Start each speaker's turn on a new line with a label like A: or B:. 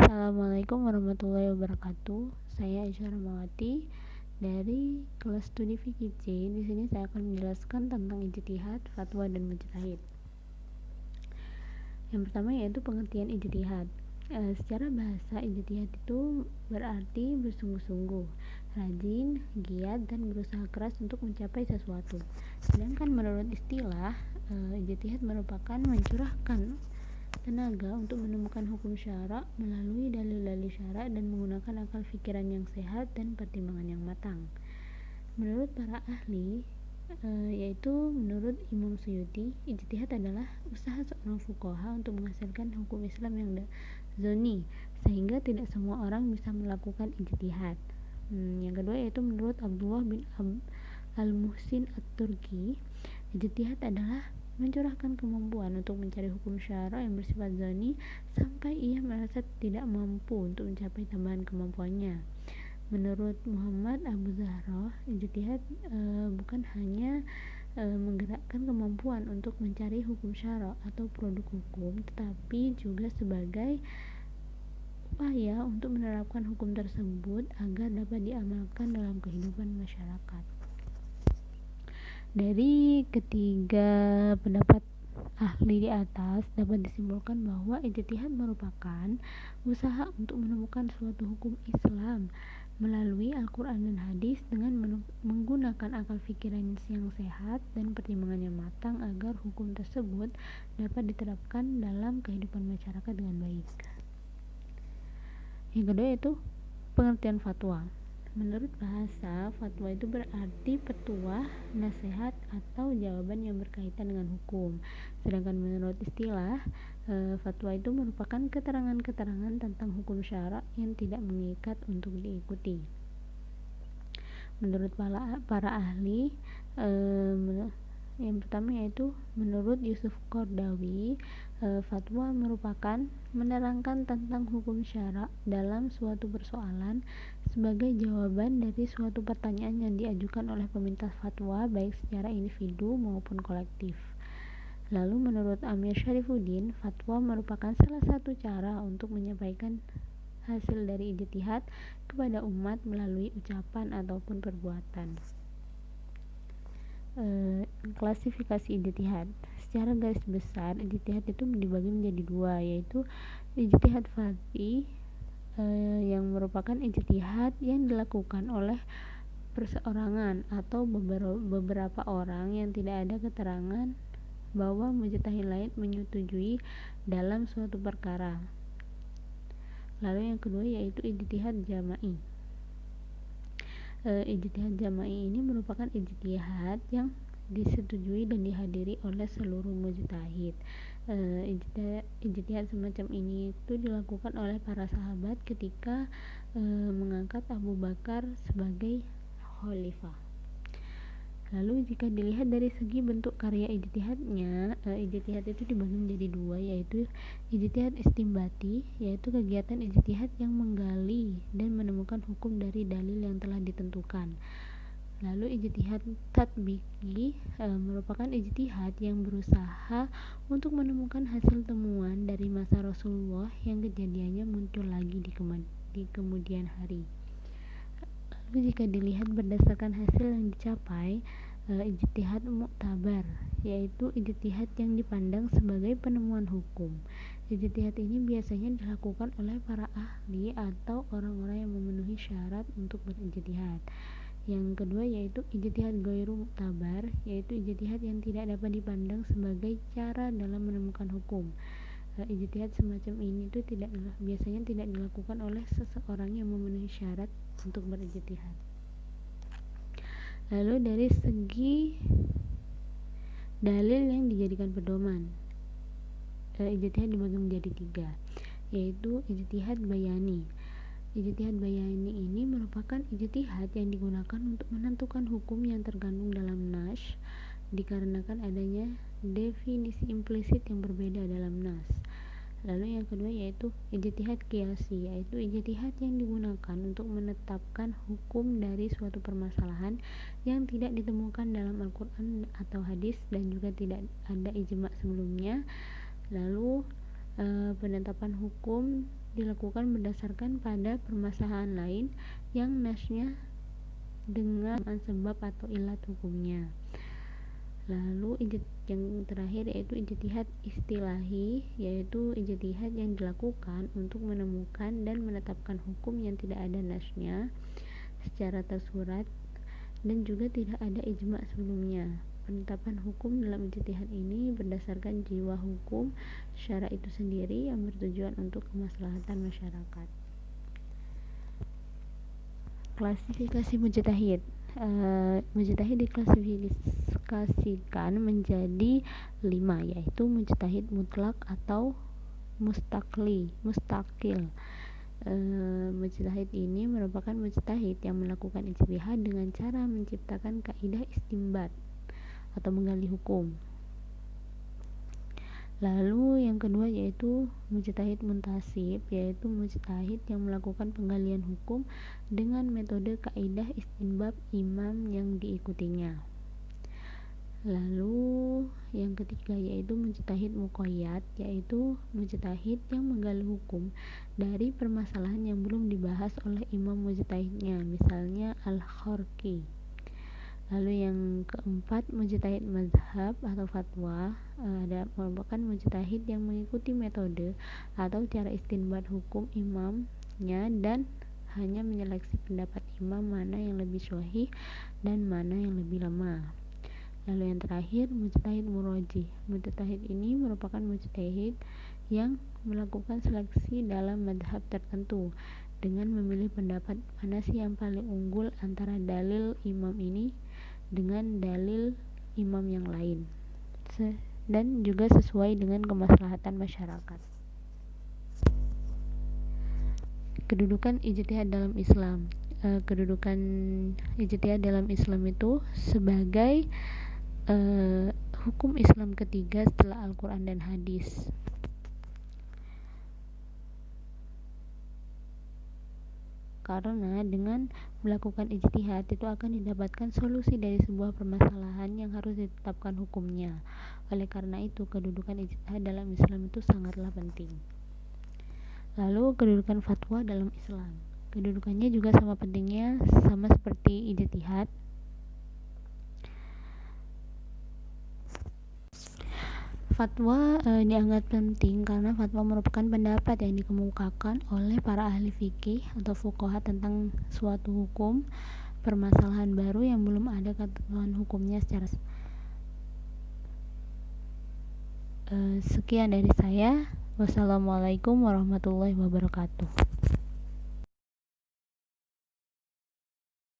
A: Assalamualaikum warahmatullahi wabarakatuh. Saya Aisyah Rahmawati dari kelas studi fikih C. Di sini saya akan menjelaskan tentang ijtihad, fatwa, dan mujtahid. Yang pertama yaitu pengertian ijtihad. Secara bahasa, ijtihad itu berarti bersungguh-sungguh, rajin, giat, dan berusaha keras untuk mencapai sesuatu. Sedangkan menurut istilah, ijtihad merupakan mencurahkan tenaga untuk menemukan hukum syara melalui dalil-dalil syara dan menggunakan akal pikiran yang sehat dan pertimbangan yang matang. Menurut para ahli, yaitu menurut Imam Suyuti, ijtihad adalah usaha seorang fuqaha untuk menghasilkan hukum Islam yang zoni, sehingga tidak semua orang bisa melakukan ijtihad. Yang kedua yaitu menurut Abdullah bin Al-Muhsin At-Turki, ijtihad adalah mencurahkan kemampuan untuk mencari hukum syara yang bersifat zoni sampai ia merasa tidak mampu untuk mencapai tambahan kemampuannya. Menurut Muhammad Abu Zahra, ijtihad bukan hanya menggerakkan kemampuan untuk mencari hukum syara atau produk hukum, tetapi juga sebagai upaya untuk menerapkan hukum tersebut agar dapat diamalkan dalam kehidupan masyarakat. Dari ketiga pendapat ahli di atas dapat disimpulkan bahwa ijtihad merupakan usaha untuk menemukan suatu hukum Islam melalui Al-Quran dan Hadis dengan menggunakan akal pikiran yang sehat dan pertimbangan yang matang agar hukum tersebut dapat diterapkan dalam kehidupan masyarakat dengan baik. Yang kedua yaitu pengertian fatwa. Menurut bahasa, fatwa itu berarti petuah, nasihat, atau jawaban yang berkaitan dengan hukum. Sedangkan menurut istilah, fatwa itu merupakan keterangan-keterangan tentang hukum syara yang tidak mengikat untuk diikuti. Menurut para ahli, yang pertama yaitu menurut Yusuf Qardawi, fatwa merupakan menerangkan tentang hukum syara dalam suatu persoalan sebagai jawaban dari suatu pertanyaan yang diajukan oleh peminta fatwa baik secara individu maupun kolektif. Lalu menurut Amir Syarifuddin, fatwa merupakan salah satu cara untuk menyampaikan hasil dari ijtihad kepada umat melalui ucapan ataupun perbuatan. Klasifikasi ijtihad. Secara garis besar, ijtihad itu dibagi menjadi dua, yaitu ijtihad fardhi yang merupakan ijtihad yang dilakukan oleh perseorangan atau beberapa orang yang tidak ada keterangan bahwa mujtahid lain menyetujui dalam suatu perkara. Lalu yang kedua yaitu ijtihad jama'i. Ijtihad jama'i ini merupakan ijtihad yang disetujui dan dihadiri oleh seluruh mujtahid. Ijtihad semacam ini itu dilakukan oleh para sahabat ketika mengangkat Abu Bakar sebagai khalifah. Lalu jika dilihat dari segi bentuk karya ijtihadnya, ijtihad itu dibagi menjadi dua, yaitu ijtihad istinbati, yaitu kegiatan ijtihad yang menggali dan menemukan hukum dari dalil yang telah ditentukan. Lalu ijtihad tatbiki merupakan ijtihad yang berusaha untuk menemukan hasil temuan dari masa Rasulullah yang kejadiannya muncul lagi di kemudian hari. Lalu jika dilihat berdasarkan hasil yang dicapai, ijtihad mu'tabar, yaitu ijtihad yang dipandang sebagai penemuan hukum. Ijtihad ini biasanya dilakukan oleh para ahli atau orang-orang yang memenuhi syarat untuk berijtihad. Yang kedua yaitu ijtihad ghairu mu'tabar, yaitu ijtihad yang tidak dapat dipandang sebagai cara dalam menemukan hukum. Ijtihad semacam ini itu biasanya tidak dilakukan oleh seseorang yang memenuhi syarat untuk berijtihad. Lalu dari segi dalil yang dijadikan pedoman, ijtihad dibagi menjadi tiga, yaitu ijtihad bayani. Ijtihad bayani ini merupakan ijtihad yang digunakan untuk menentukan hukum yang terkandung dalam nas, dikarenakan adanya definisi implisit yang berbeda dalam nas. Lalu yang kedua yaitu ijtihad qiyasi, yaitu ijtihad yang digunakan untuk menetapkan hukum dari suatu permasalahan yang tidak ditemukan dalam Al-Quran atau hadis dan juga tidak ada ijma sebelumnya. Lalu Penetapan hukum dilakukan berdasarkan pada permasalahan lain yang nasnya dengan sebab atau ilat hukumnya. Lalu yang terakhir yaitu ijtihad istilahi, yaitu ijtihad yang dilakukan untuk menemukan dan menetapkan hukum yang tidak ada nasnya secara tersurat dan juga tidak ada ijma sebelumnya. Penetapan hukum dalam ijtihad ini berdasarkan jiwa hukum syara itu sendiri yang bertujuan untuk kemaslahatan masyarakat. Klasifikasi mujtahid. Mujtahid diklasifikasikan menjadi 5, yaitu mujtahid mutlak atau mustakil. Mujtahid ini merupakan mujtahid yang melakukan ijtihad dengan cara menciptakan kaidah istinbat atau menggali hukum. Lalu yang kedua yaitu mujtahid muntasib, yaitu mujtahid yang melakukan penggalian hukum dengan metode kaidah istinbat imam yang diikutinya. Lalu yang ketiga yaitu mujtahid muqayyad, yaitu mujtahid yang menggali hukum dari permasalahan yang belum dibahas oleh imam mujtahidnya, misalnya al-Kharqi. Lalu yang keempat mujtahid mazhab atau fatwa, merupakan mujtahid yang mengikuti metode atau cara istinbat hukum imamnya dan hanya menyeleksi pendapat imam mana yang lebih sahih dan mana yang lebih lemah. Lalu yang terakhir mujtahid murajih. Mujtahid ini merupakan mujtahid yang melakukan seleksi dalam mazhab tertentu dengan memilih pendapat mana sih yang paling unggul antara dalil imam ini dengan dalil imam yang lain dan juga sesuai dengan kemaslahatan masyarakat. Kedudukan ijtihad dalam Islam. Kedudukan ijtihad dalam Islam itu sebagai hukum Islam ketiga setelah Al-Quran dan Hadis. Karena dengan melakukan ijtihad itu akan didapatkan solusi dari sebuah permasalahan yang harus ditetapkan hukumnya. Oleh karena itu kedudukan ijtihad dalam Islam itu sangatlah penting. Lalu kedudukan fatwa dalam Islam. Kedudukannya juga sama pentingnya, sama seperti ijtihad. Fatwa dianggap penting karena fatwa merupakan pendapat yang dikemukakan oleh para ahli fikih atau fuqaha tentang suatu hukum, permasalahan baru yang belum ada ketentuan hukumnya secara sekian dari saya. Wassalamualaikum warahmatullahi wabarakatuh.